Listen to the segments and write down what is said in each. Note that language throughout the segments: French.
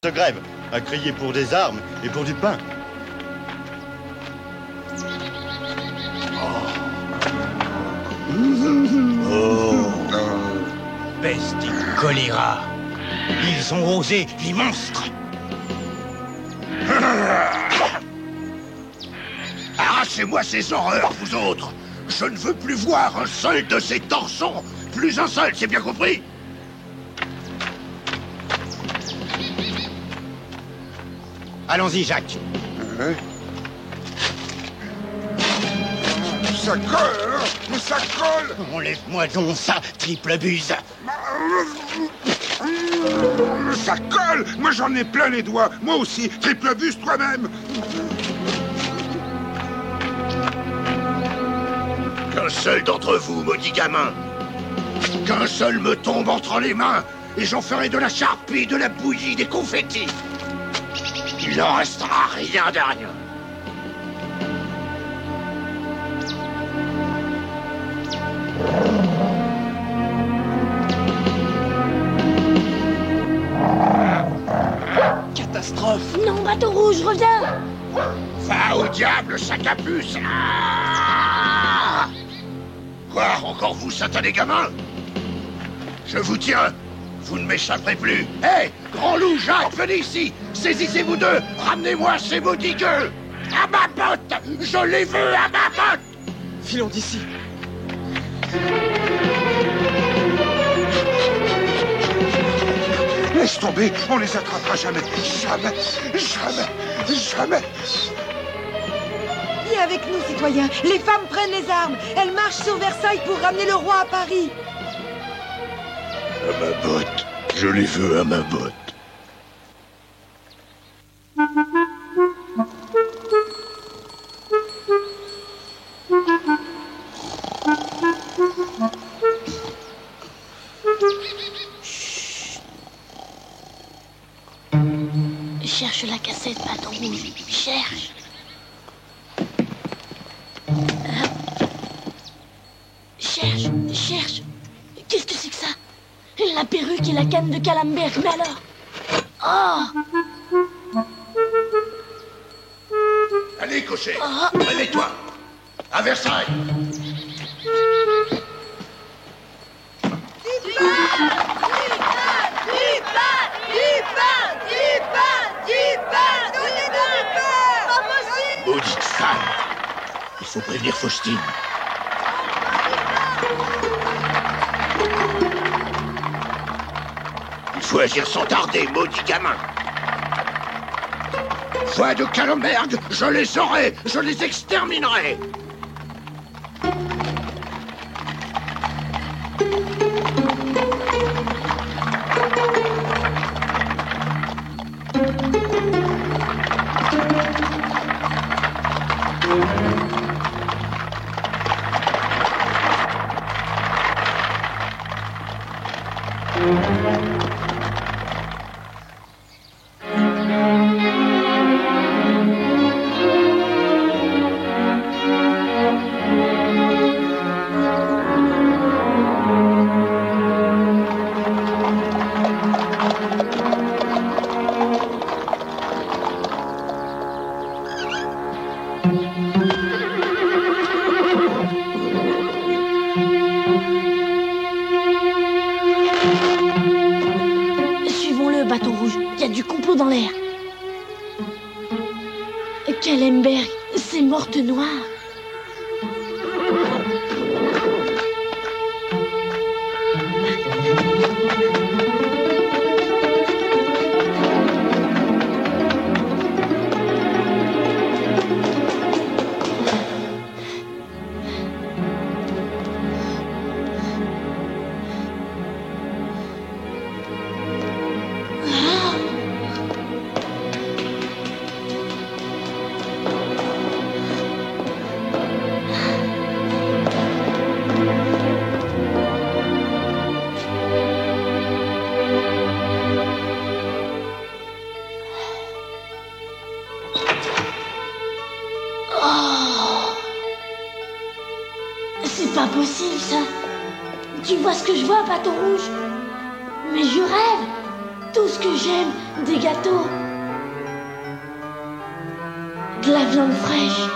de grève, à crier pour des armes et pour du pain. Oh. Peste et choléra. Ils ont osé, les monstres. Arrachez-moi ces horreurs, vous autres. Je ne veux plus voir un seul de ces torsons. Plus un seul, c'est bien compris? Allons-y, Jacques. Ça colle, hein? Ça colle. Enlève-moi donc ça, triple buse. Ça colle. Moi, j'en ai plein les doigts. Moi aussi. Triple buse toi-même. Qu'un seul d'entre vous, maudit gamin. Qu'un seul me tombe entre les mains, et j'en ferai de la charpie, de la bouillie, des confettis. Il n'en restera rien de rien. Catastrophe. Non, bateau rouge, reviens. Va au diable, sac à puce. Ah! Quoi, encore vous, satané gamin? Je vous tiens. Vous ne m'échapperez plus. Hé, grand loup, Jacques, venez ici. Saisissez-vous deux. Ramenez-moi ces maudits gueux. À ma botte. Je les veux à ma botte. Filons d'ici. Laisse tomber. On les attrapera jamais. Jamais. Jamais. Jamais. Viens avec nous, citoyens. Les femmes prennent les armes. Elles marchent sur Versailles pour ramener le roi à Paris. À ma botte. Je les veux à ma botte. Cherche la cassette, bateau rouge. Cherche. Cherche. Qu'est-ce que c'est que ça? La perruque et la canne de Calemberg, mais alors? Oh! Allez, cocher. Réveille-toi. À Versailles. Maudite femme. Il faut prévenir Faustine. Il faut agir sans tarder, maudit gamin. Voix de Calemberg, je les aurai, je les exterminerai. Suivons-le, bateau rouge. Il y a du complot dans l'air. Calemberg, c'est morte noire. C'est pas possible, ça. Tu vois ce que je vois, bateau rouge? Mais je rêve. Tout ce que j'aime, des gâteaux. De la viande fraîche.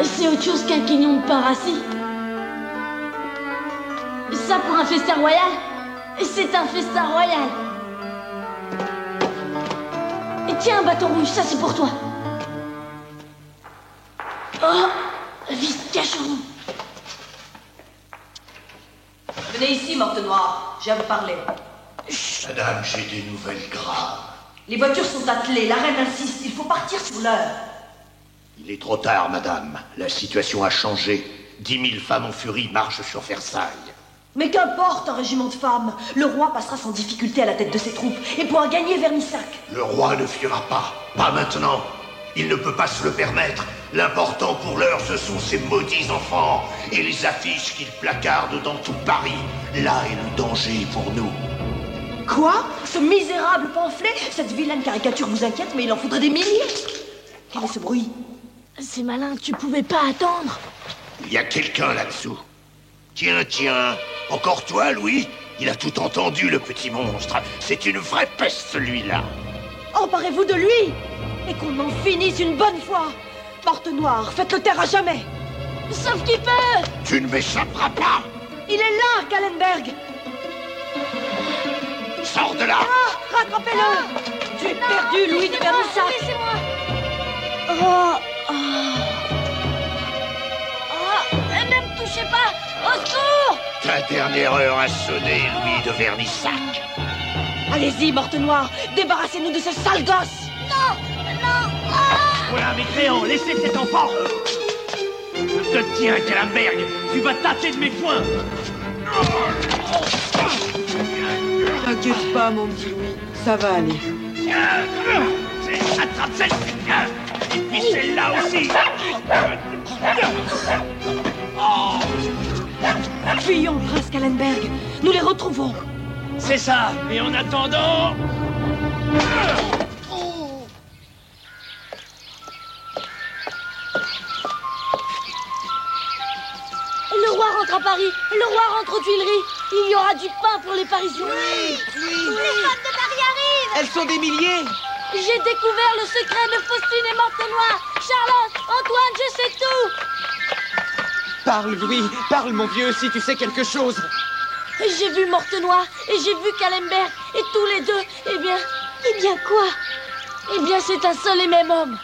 C'est autre chose qu'un quignon de pain rassis. Ça pour un festin royal, c'est un festin royal. Et tiens, un bâton rouge, ça c'est pour toi. Oh, vite, cachons-nous. Venez ici, Morte Noire, j'ai à vous parler. Madame, j'ai des nouvelles graves. Les voitures sont attelées, la reine insiste, il faut partir sur l'heure. Il est trop tard, madame. La situation a changé. 10 000 femmes en furie marchent sur Versailles. Mais qu'importe un régiment de femmes, le roi passera sans difficulté à la tête de ses troupes et pourra gagner Vernissac. Le roi ne fuira pas. Pas maintenant. Il ne peut pas se le permettre. L'important pour l'heure, ce sont ces maudits enfants et les affiches qu'ils placardent dans tout Paris. Là est le danger pour nous. Quoi? Ce misérable pamphlet? Cette vilaine caricature vous inquiète, mais il en faudrait des milliers. Quel est ce bruit? C'est malin, tu pouvais pas attendre. Il y a quelqu'un là-dessous. Tiens, tiens. Encore toi, Louis? Il a tout entendu, le petit monstre. C'est une vraie peste, celui-là. Emparez-vous de lui et qu'on en finisse une bonne fois. Morte Noire, faites-le taire à jamais. Sauf qu'il peut. Tu ne m'échapperas pas. Il est là, Kallenberg. Sors de là. Ah, rattrapez-le. Tu es perdu, Louis de Vernissac. Laissez-moi. Oh, ne me touchez pas. Au secours. Ta dernière heure a sonné, Louis de Vernissac. Allez-y, Morte Noire, débarrassez-nous de ce sale gosse. Non. Voilà, mécréant, laissez cet enfant. Je te tiens, Kallenberg. Tu vas tâter de mes foins. T'inquiète pas, mon petit Louis, ça va aller. Attrape celle-ci. Et puis celle-là aussi. Fuyons, prince Kallenberg. Nous les retrouvons. C'est ça. Et en attendant... Le roi rentre à Paris. Le roi rentre aux Tuileries. Il y aura du pain pour les Parisiens. Oui. Les femmes de Paris arrivent. Elles sont des milliers. J'ai découvert le secret de Faustine et Morte Noire. Charlotte, Antoine, je sais tout. Parle, Louis, parle, mon vieux, si tu sais quelque chose. J'ai vu Morte Noire et j'ai vu Kallenberg. Et tous les deux, eh bien quoi? Eh bien, c'est un seul et même homme.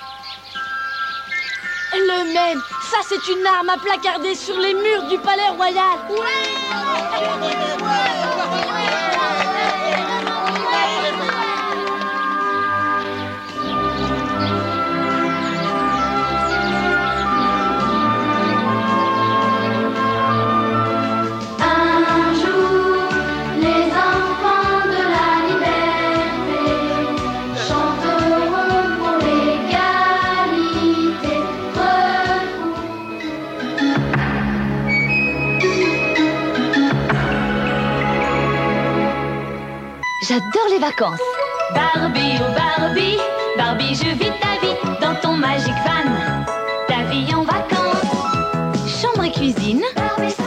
Le même. Ça, c'est une arme à placarder sur les murs du palais royal. Un jour, les enfants de la liberté chanteront pour l'égalité. J'adore les vacances. Barbie, oh Barbie, Barbie, je vis ta vie dans ton Magic Van. Ta vie en vacances. Chambre et cuisine.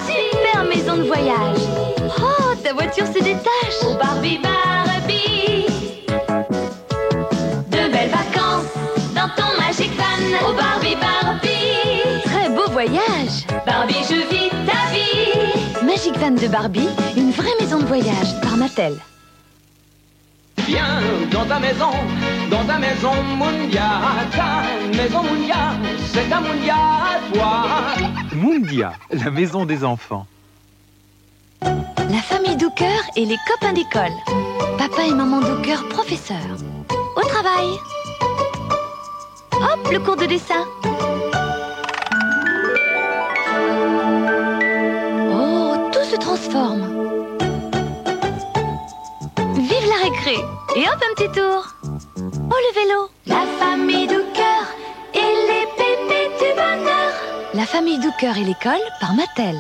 Super maison de voyage. Oh, ta voiture se détache. Oh Barbie, Barbie, de belles vacances dans ton Magic Van. Oh Barbie, Barbie, Très beau voyage. Barbie, je vis ta vie. Magic Van de Barbie, une vraie maison de voyage par Mattel. Viens dans ta maison Mundia. Ta maison Mundia, c'est ta Mundia à toi. Mundia, la maison des enfants. La famille Douker et les copains d'école. Papa et maman Douker, professeurs. Au travail. Hop, le cours de dessin. Oh, tout se transforme. Vive la récré. Et hop, un petit tour. Oh, le vélo. La famille Douker et les pépés du bonheur. La famille Douker et l'école par Mattel.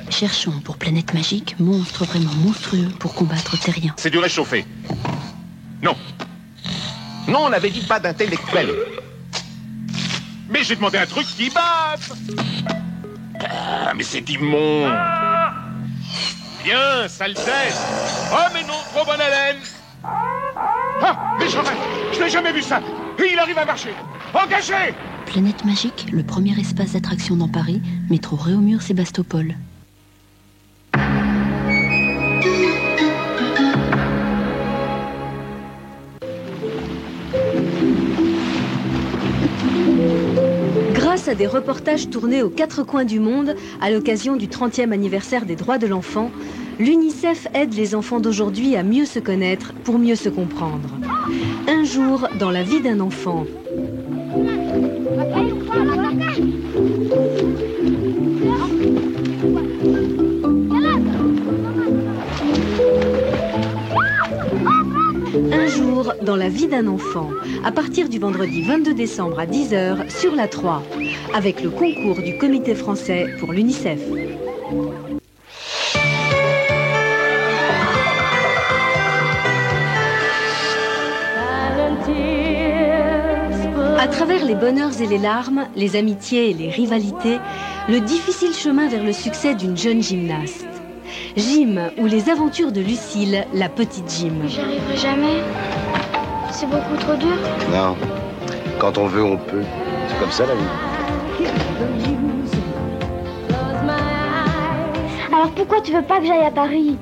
Cherchons pour Planète Magique monstres vraiment monstrueux pour combattre Terrien. C'est du réchauffé. Non. Non, on n'avait dit pas d'intellectuel. Mais j'ai demandé un truc qui batte. Ah, mais c'est immonde. Viens, sale tête. Oh, mais non, trop bonne haleine. Ah, mais je n'ai jamais vu ça. Et il arrive à marcher. Engagez! Planète Magique, le premier espace d'attraction dans Paris, métro Réaumur-Sébastopol. Grâce à des reportages tournés aux 4 coins du monde à l'occasion du 30e anniversaire des droits de l'enfant, l'UNICEF aide les enfants d'aujourd'hui à mieux se connaître pour mieux se comprendre. Un jour dans la vie d'un enfant. Un jour dans la vie d'un enfant, à partir du vendredi 22 décembre à 10h sur la 3, avec le concours du Comité français pour l'UNICEF. À travers les bonheurs et les larmes, les amitiés et les rivalités, le difficile chemin vers le succès d'une jeune gymnaste. Jim ou les aventures de Lucille, la petite Jim. J'y arriverai jamais. C'est beaucoup trop dur. Non. Quand on veut, on peut. C'est comme ça la vie. Alors pourquoi tu veux pas que j'aille à Paris?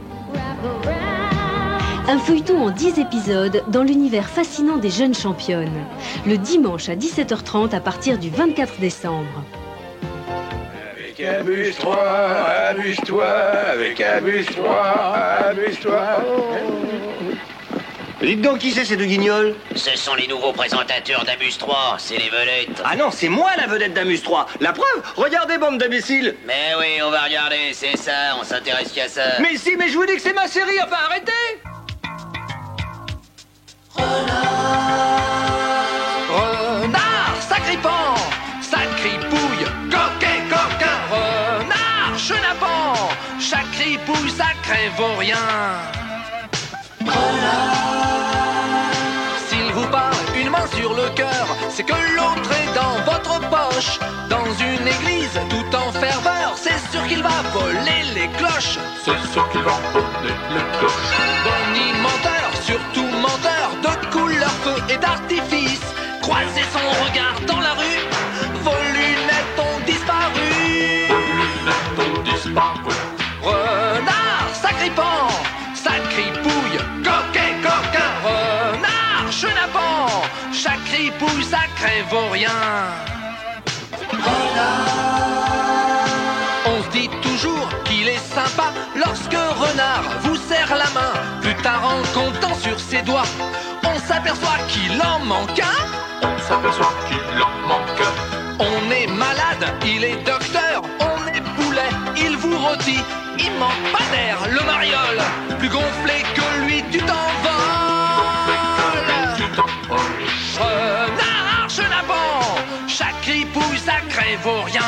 Un feuilleton en 10 épisodes dans l'univers fascinant des jeunes championnes. Le dimanche à 17h30 à partir du 24 décembre. Amuse-toi, amuse-toi, avec amuse-toi, amuse-toi. Dites donc, qui c'est ces deux guignols? Ce sont les nouveaux présentateurs d'Amuse-3, c'est les vedettes. Ah non, c'est moi la vedette d'Amuse-3. La preuve, regardez, bande d'imbéciles. Mais oui, on va regarder, c'est ça, on s'intéresse qu'à ça. Mais si, mais je vous dis que c'est ma série, enfin arrêtez. Renard, sacripant, sacripouille, coquet, coquin, renard, chenapan, sacripouille, sacré vaurien. S'il vous parle une main sur le cœur, c'est que l'autre est dans votre poche. Dans une église, tout en ferveur, c'est sûr qu'il va voler les cloches. C'est sûr qu'il va voler les cloches. Bonimenteur, surtout menteur, de couleur, feu et d'artifice. Croiser son regard dans la rue, vos lunettes ont disparu. Vos lunettes ont disparu. Renard, sacripant, sacripouille, coquet, coquin, renard, chenapan, sacripouille, sacré vaurien. On se dit toujours qu'il est sympa lorsque renard vous serre la main. Plus tard en comptant sur ses doigts, on s'aperçoit qu'il en manque un. On s'aperçoit qu'il en manque un. On est malade, il est docteur. On est poulet, il vous rôtit. Il manque pas d'air, le mariole. Plus gonflé que lui, tu t'envoles. Renard, chenapan, sacripouille, sacré vaurien.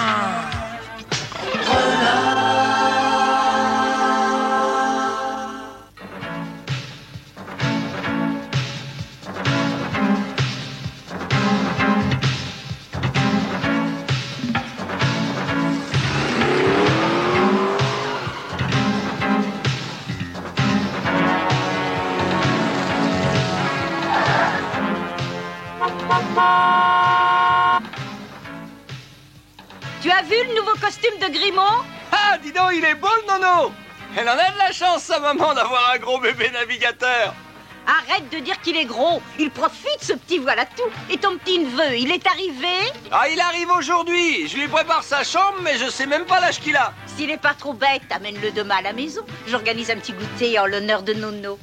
Tu as vu le nouveau costume de Grimaud? Ah, dis donc, il est beau le nono. Elle en a de la chance, sa maman, d'avoir un gros bébé navigateur. Arrête de dire qu'il est gros. Il profite, ce petit voilà-tout. Et ton petit neveu, il est arrivé? Ah, il arrive aujourd'hui. Je lui prépare sa chambre, mais je sais même pas l'âge qu'il a. S'il est pas trop bête, amène-le demain à la maison. J'organise un petit goûter en l'honneur de Nono.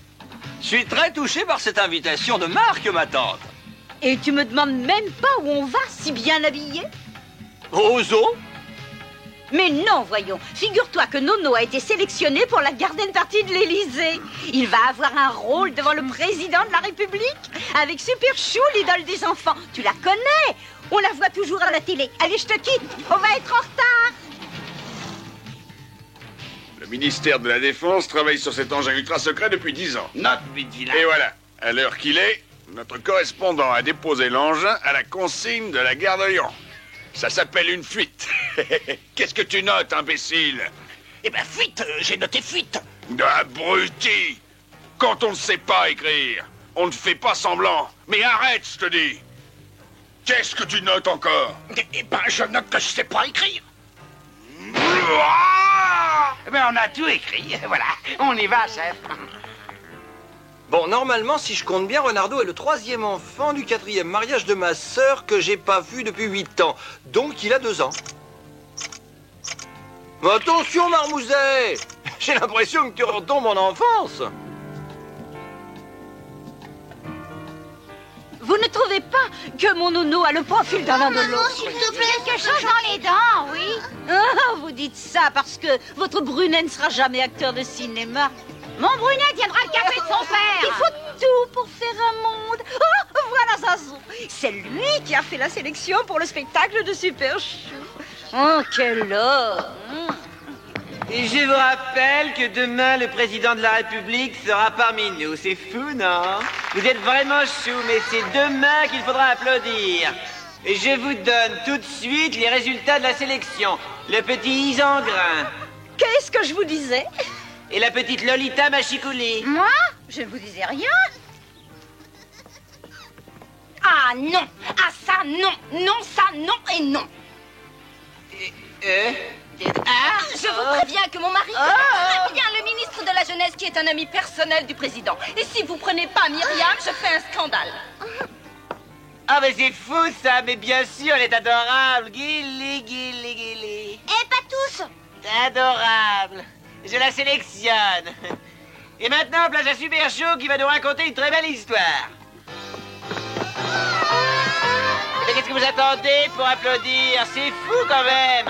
Je suis très touché par cette invitation de Marc, ma tante. Et tu me demandes même pas où on va, si bien habillé? Au zoo? Mais non, voyons. Figure-toi que Nono a été sélectionné pour la garden party de l'Élysée. Il va avoir un rôle devant le président de la République avec Super Chou, l'idole des enfants. Tu la connais? On la voit toujours à la télé. Allez, je te quitte. On va être en retard. Le ministère de la Défense travaille sur cet engin ultra secret depuis 10 ans. Notre vigilance. Et voilà, à l'heure qu'il est, notre correspondant a déposé l'engin à la consigne de la gare de Lyon. Ça s'appelle une fuite. Qu'est-ce que tu notes, imbécile? Eh ben, fuite, j'ai noté fuite. Abruti! Quand on ne sait pas écrire, on ne fait pas semblant. Mais arrête, je te dis. Qu'est-ce que tu notes encore? Eh ben, je note que je sais pas écrire. Eh ben, on a tout écrit, voilà. On y va, chef. Bon, normalement, si je compte bien, Renardo est le 3e enfant du 4e mariage de ma sœur que j'ai pas vu depuis 8 ans. Donc, il a 2 ans. Mais attention, Marmouzet! J'ai l'impression que tu retombes en enfance. Vous ne trouvez pas que mon nono a le profil d'un l'un de l'autre? S'il te plaît, quelque chose dans les dents, oui. Ah, vous dites ça parce que votre Brunet ne sera jamais acteur de cinéma. Mon Brunet tiendra le café de son père. Il faut tout pour faire un monde. Oh, voilà Zazou. C'est lui qui a fait la sélection pour le spectacle de Super Chou. Oh, quel homme. Et je vous rappelle que demain, le président de la République sera parmi nous. C'est fou, non? Vous êtes vraiment chou, mais c'est demain qu'il faudra applaudir. Et je vous donne tout de suite les résultats de la sélection. Le petit Isengrin. Qu'est-ce que je vous disais? Et la petite Lolita Machikouli. Moi? Je ne vous disais rien. Ah non! Ah ça non! Non, ça non et non! Je vous préviens que mon mari connaît très bien le ministre de la Jeunesse qui est un ami personnel du président. Et si vous prenez pas Myriam, je fais un scandale. Ah, mais c'est fou, ça. Mais bien sûr, elle est adorable. Guili, guili, guili. Eh, pas tous. Adorable. Je la sélectionne. Et maintenant, place à Super Chou qui va nous raconter une très belle histoire. Mais qu'est-ce que vous attendez pour applaudir? C'est fou quand même.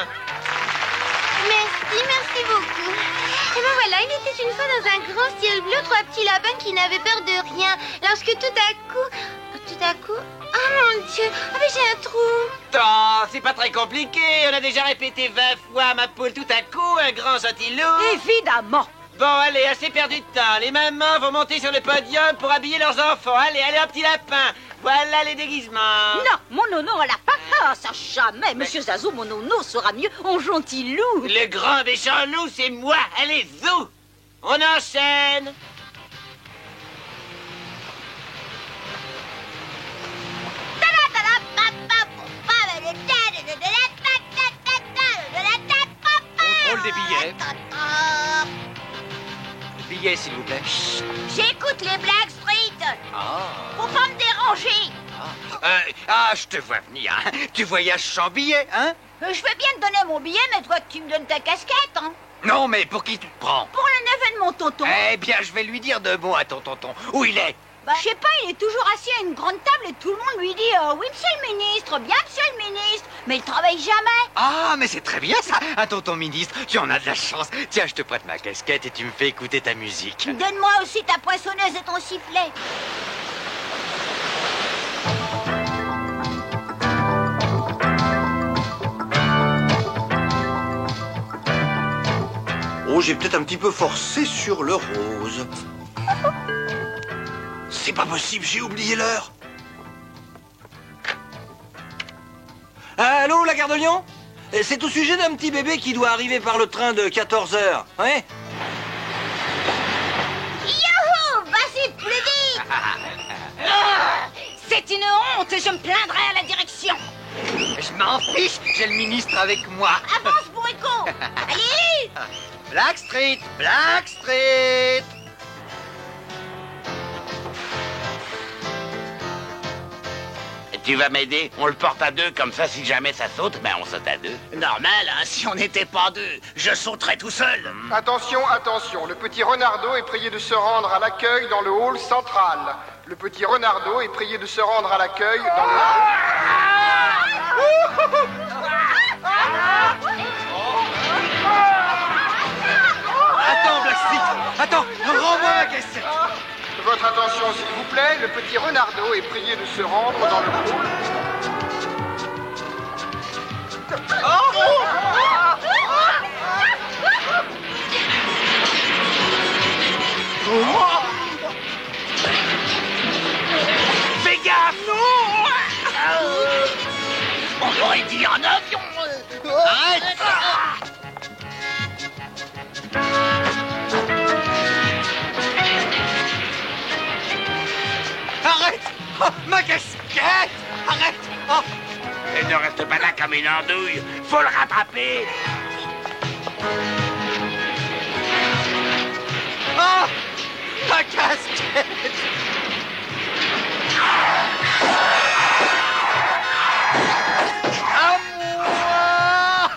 Merci beaucoup. Et ben voilà, il était une fois dans un grand ciel bleu 3 petits lapins qui n'avaient peur de rien. Lorsque tout à coup... Oh mon Dieu, ah mais j'ai un trou. Oh, c'est pas très compliqué. On a déjà répété 20 fois, ma poule, tout à coup, un grand gentil loup. Évidemment. Bon, allez, assez perdu de temps. Les mamans vont monter sur le podium pour habiller leurs enfants. Allez, allez, un petit lapin. Voilà les déguisements. Non, mon nono à la papa, ça jamais. Monsieur Zazou, mon nono sera mieux en gentil loup. Le grand méchant loup, c'est moi. Allez, zou. On enchaîne. Contrôle des billets. Billets, s'il vous plaît. J'écoute les Black Street. Ah. Faut pas me déranger. Je te vois venir. Hein. Tu voyages sans billet, hein? Je veux bien te donner mon billet, mais toi que tu me donnes ta casquette, hein. Non, mais pour qui tu te prends? Pour le neveu de mon tonton. Eh bien, je vais lui dire de mots à ton tonton. Où il est? Je sais pas, il est toujours assis à une grande table et tout le monde lui dit oui, monsieur le ministre, bien, monsieur le ministre. Mais il travaille jamais. Ah, mais c'est très bien ça, un tonton ministre. Tu en as de la chance. Tiens, je te prête ma casquette et tu me fais écouter ta musique. Donne-moi aussi ta poinçonneuse et ton sifflet. Oh, j'ai peut-être un petit peu forcé sur le rose. C'est pas possible, j'ai oublié l'heure. Allô, la gare de Lyon? C'est au sujet d'un petit bébé qui doit arriver par le train de 14h, ouais? Youhou! Vas-y, plus vite! C'est une honte, je me plaindrai à la direction. Je m'en fiche, j'ai le ministre avec moi. Avance, bourrico! Allez! Black Street, Black Street. Tu vas m'aider? On le porte à deux, comme ça, si jamais ça saute, ben on saute à deux. Normal, hein, si on n'était pas deux, je sauterais tout seul. Attention, attention, le petit Renardo est prié de se rendre à l'accueil dans le hall central. Le petit Renardo est prié de se rendre à l'accueil dans le Attends, Black Street, attends, rends-moi ma cassette. Votre attention, s'il vous plaît, le petit Renardo est prié de se rendre dans le hall. Fais gaffe! Non! On aurait dit en homme! Arrête! Arrête! Oh, ma casquette! Arrête! Oh. Et ne reste pas là comme une andouille. Faut le rattraper. Oh, ma casquette! À moi!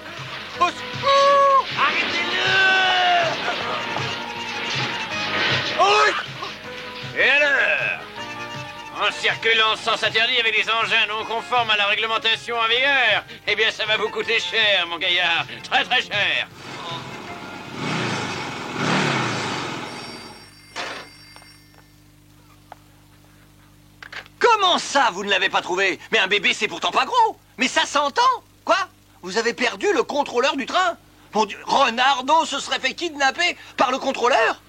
Au secours! Arrêtez-le! Oui! Et alors? En circulant sans s'interdit avec des engins non conformes à la réglementation en vigueur, eh bien ça va vous coûter cher, mon gaillard. Très très cher. Comment ça, vous ne l'avez pas trouvé? Mais un bébé, c'est pourtant pas gros. Mais ça s'entend. Quoi? Vous avez perdu le contrôleur du train? Mon Dieu, Renardo se serait fait kidnapper par le contrôleur?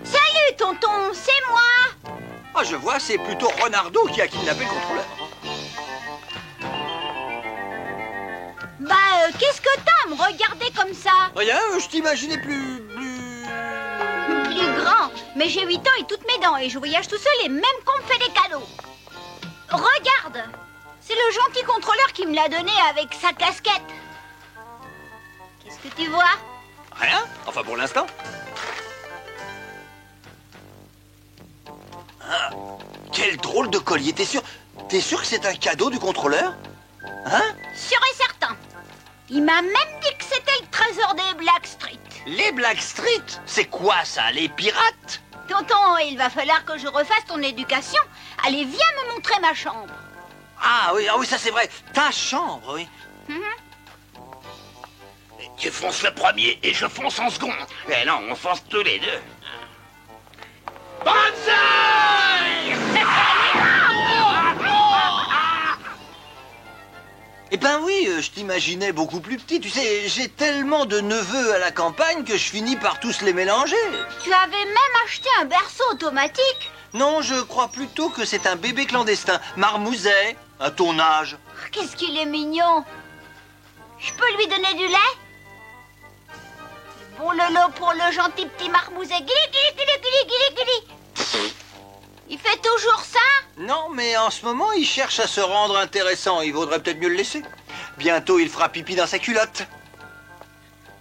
Salut, tonton, c'est moi. Ah, je vois, c'est plutôt Renardo qui a kidnappé le contrôleur. Qu'est-ce que t'as à me regarder comme ça? Rien, je t'imaginais plus grand. Mais j'ai 8 ans et toutes mes dents et je voyage tout seul et même qu'on me fait des cadeaux. Regarde, c'est le gentil contrôleur qui me l'a donné avec sa casquette. Qu'est-ce que tu vois? Rien, enfin pour l'instant. Ah, quel drôle de collier, t'es sûr que c'est un cadeau du contrôleur? Hein? Sûr et certain. Il m'a même dit que c'était le trésor des Blackstreet. Les Blackstreet? C'est quoi ça, les pirates? Tonton, il va falloir que je refasse ton éducation. Allez, viens me montrer ma chambre. Ah oui, ça c'est vrai. Ta chambre, oui. Tu fonces le premier et je fonce en second. Eh non, on fonce tous les deux. Banzai! Eh ben oui, je t'imaginais beaucoup plus petit. Tu sais, j'ai tellement de neveux à la campagne que je finis par tous les mélanger. Tu avais même acheté un berceau automatique? Non, je crois plutôt que c'est un bébé clandestin. Marmouset, à ton âge. Qu'est-ce qu'il est mignon. Je peux lui donner du lait? Bon lolo pour le gentil petit marmouset. Guili. Il fait toujours ça? Non, mais en ce moment, il cherche à se rendre intéressant. Il vaudrait peut-être mieux le laisser. Bientôt, il fera pipi dans sa culotte.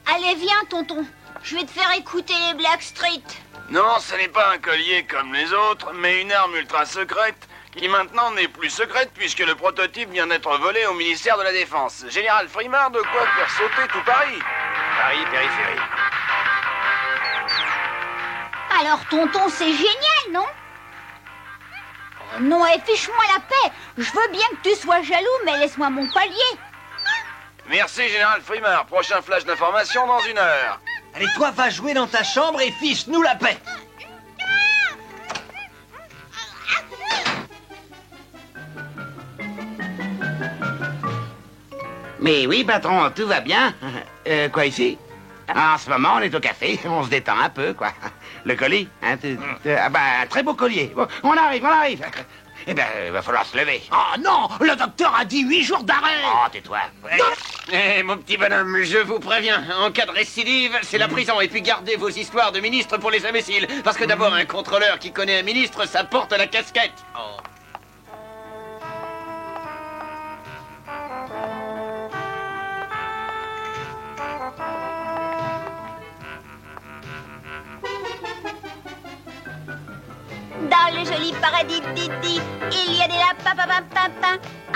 Allez, viens, tonton. Je vais te faire écouter les Blackstreet. Non, ce n'est pas un collier comme les autres, mais une arme ultra secrète qui maintenant n'est plus secrète puisque le prototype vient d'être volé au ministère de la Défense. Général Frimard, de quoi faire sauter tout Paris. Paris, périphérie. Alors, tonton, c'est génial, non? Oh non, et fiche-moi la paix. Je veux bien que tu sois jaloux, mais laisse-moi mon collier. Merci, Général Frimard. Prochain flash d'information dans 1 heure. Allez, toi, va jouer dans ta chambre et fiche-nous la paix. Mais oui, patron, tout va bien. Quoi ici? En ce moment, on est au café, on se détend un peu, quoi. Le colis, hein, ah bah, très beau collier. Bon, on arrive. Eh ben, il va falloir se lever. Oh non, le docteur a dit 8 jours d'arrêt. Oh, tais-toi. Eh, mon petit bonhomme, je vous préviens, en cas de récidive, c'est la prison. Et puis gardez vos histoires de ministres pour les imbéciles. Parce que d'abord, un contrôleur qui connaît un ministre, ça porte la casquette. Oh. Dans le joli paradis Didi, il y a des lapins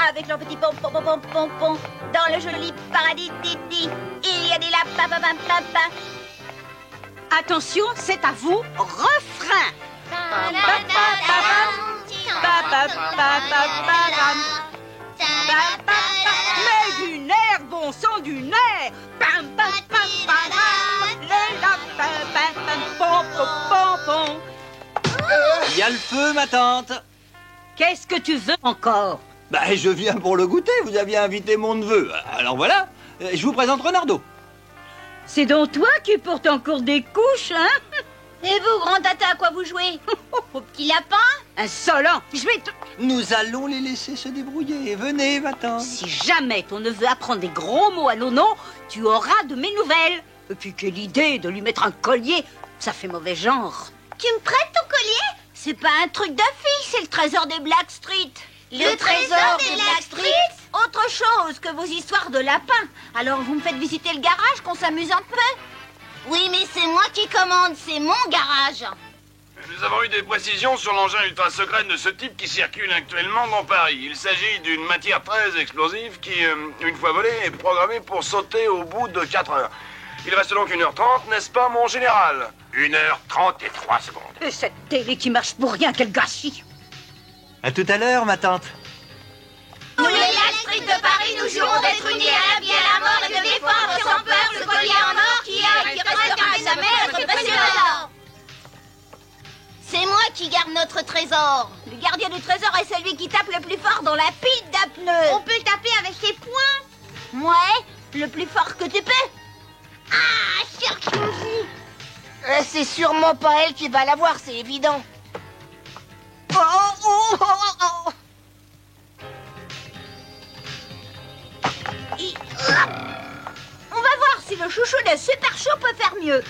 avec leurs petits pompons. Dans le joli paradis Didi, il y a des lapins. Attention, c'est à vous, refrain. Mais du nerf, bon sang, du nerf. Les lapins, pom. Il y a le feu, ma tante. Qu'est-ce que tu veux encore? Bah, je viens pour le goûter. Vous aviez invité mon neveu. Alors voilà, je vous présente Renardo. C'est donc toi qui portes encore des couches, hein? Et vous, grand tata, à quoi vous jouez? Au petit lapin? Insolent! Je vais te... Nous allons les laisser se débrouiller. Venez, va-t'en. Si jamais ton neveu apprend des gros mots à Nono, tu auras de mes nouvelles. Et puis quelle idée de lui mettre un collier, ça fait mauvais genre. Tu me prêtes ton collier? C'est pas un truc de fille, c'est le trésor des Blackstreet. Le trésor des Blackstreet? Autre chose que vos histoires de lapins. Alors vous me faites visiter le garage, qu'on s'amuse un peu? Oui, mais c'est moi qui commande, c'est mon garage. Nous avons eu des précisions sur l'engin ultra secret de ce type qui circule actuellement dans Paris. Il s'agit d'une matière très explosive qui, une fois volée, est programmée pour sauter au bout de 4 heures. Il reste donc 1h30, n'est-ce pas, mon général? 1h30 et 3 secondes. Et cette télé qui marche pour rien, quel gâchis! À tout à l'heure, ma tante. Nous, les Blackstreet de Paris, nous jurons d'être unis à la vie, à la mort et de défendre sans peur ce collier en or qui a et qui restera à jamais notre précieux trésor. C'est moi qui garde notre trésor. Le gardien du trésor est celui qui tape le plus fort dans la pile d'apneu. On peut le taper avec ses poings? Ouais, le plus fort que tu peux. Ah, cherche-nous-y. C'est sûrement pas elle qui va l'avoir, c'est évident. On va voir si le chouchou de Super Chou peut faire mieux.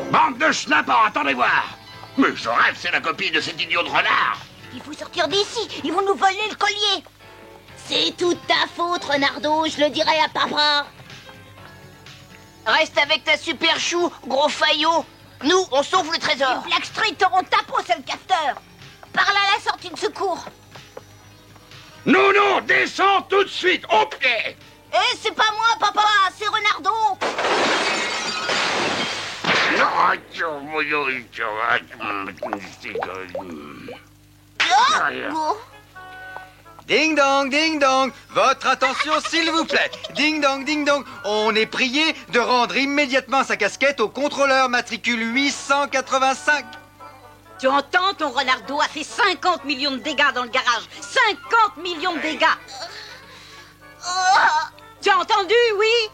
Bande de schnappants, attendez voir. Mais je rêve, c'est la copie de cet idiot de renard. Il faut sortir d'ici, ils vont nous voler le collier. C'est toute ta faute, Renardo, je le dirai à papa. Reste avec ta super chou, gros faillot. Nous, on sauve le trésor. Les Blackstreet auront ta peau, c'est le capteur. Parle à la sortie de secours. Non, non, descends tout de suite, au pied. Eh, c'est pas moi, papa, c'est Renardo. Ding dong, votre attention s'il vous plaît. Ding dong, on est prié de rendre immédiatement sa casquette au contrôleur matricule 885. Tu entends, ton Renardo a fait 50 millions de dégâts dans le garage. 50 millions de dégâts. Tu as entendu, oui?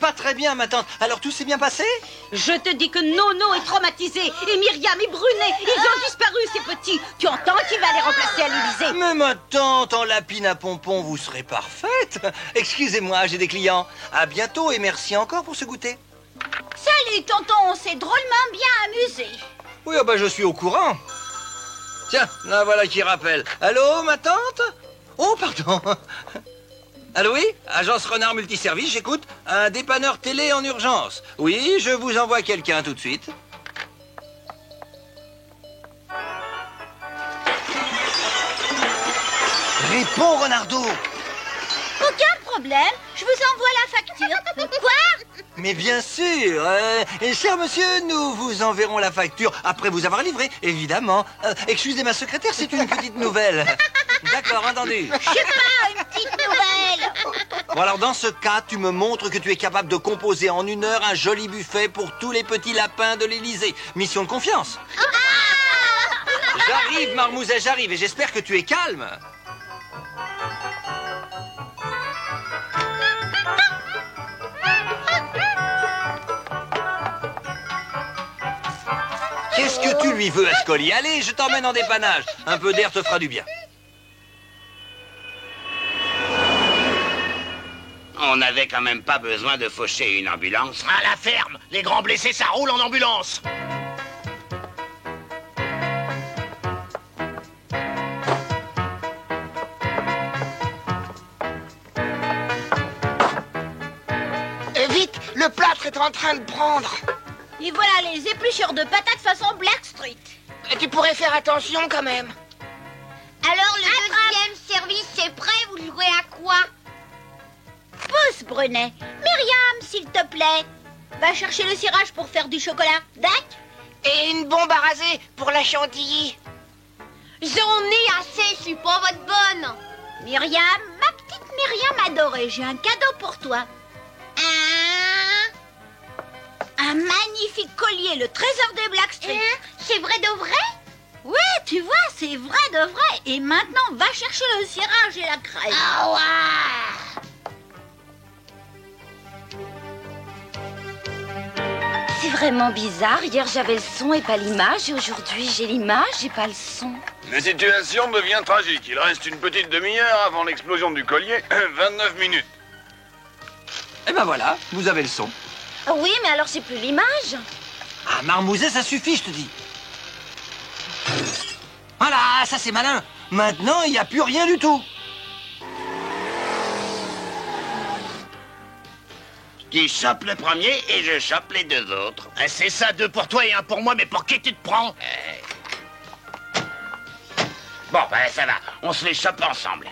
Pas très bien, ma tante. Alors tout s'est bien passé? Je te dis que Nono est traumatisé. Et Myriam et Brunet, ils ont disparu, ces petits. Tu entends qu'il va les remplacer à l'Élysée? Mais ma tante, en lapine à pompon, vous serez parfaite. Excusez-moi, j'ai des clients. À bientôt et merci encore pour ce goûter. Salut, tonton, on s'est drôlement bien amusé. Oui, oh bah je suis au courant. Tiens, là voilà qui rappelle. Allô, ma tante? Oh, pardon. Allô, oui? Agence Renard Multiservice, j'écoute. Un dépanneur télé en urgence. Oui, je vous envoie quelqu'un tout de suite. Réponds, Renardo. Aucun problème, je vous envoie la facture. Quoi? Mais bien sûr. Et cher monsieur, nous vous enverrons la facture après vous avoir livré, évidemment. Excusez ma secrétaire, c'est une petite nouvelle. D'accord, entendu. Je sais pas, une petite nouvelle. Bon alors dans ce cas, tu me montres que tu es capable de composer en 1 heure un joli buffet pour tous les petits lapins de l'Élysée. Mission de confiance. J'arrive, Marmouset, j'arrive et j'espère que tu es calme. Qu'est-ce que tu lui veux à ce collier? Allez, je t'emmène en dépannage. Un peu d'air te fera du bien. On n'avait quand même pas besoin de faucher une ambulance. À la ferme, les grands blessés, ça roule en ambulance. Vite, le plâtre est en train de prendre. Et voilà les épluchures de patates façon Blackstreet. Tu pourrais faire attention quand même. Alors, le deuxième service, c'est prêt? Vous jouez à quoi? Pousse, Brunet. Myriam, s'il te plaît. Va chercher le cirage pour faire du chocolat. Dac? Et une bombe à raser pour la chantilly. J'en ai assez, je suis pas votre bonne. Myriam, ma petite Myriam adorée, j'ai un cadeau pour toi. Un Un magnifique collier, le trésor des Blackstreet. C'est vrai de vrai? Oui, tu vois, c'est vrai de vrai. Et maintenant, va chercher le cirage et la crème. Ah ouais! C'est vraiment bizarre. Hier, j'avais le son et pas l'image. Et aujourd'hui, j'ai l'image et pas le son. La situation devient tragique. Il reste une petite demi-heure avant l'explosion du collier. 29 minutes. Eh ben voilà, vous avez le son. Ah oui, mais alors j'ai plus l'image. Ah, marmouser, ça suffit, je te dis. Voilà, ça c'est malin. Maintenant, il n'y a plus rien du tout. Qui chope le premier et je chope les deux autres. C'est ça, 2 pour toi et 1 pour moi, mais pour qui tu te prends? Bon, ben ça va, on se les chope ensemble.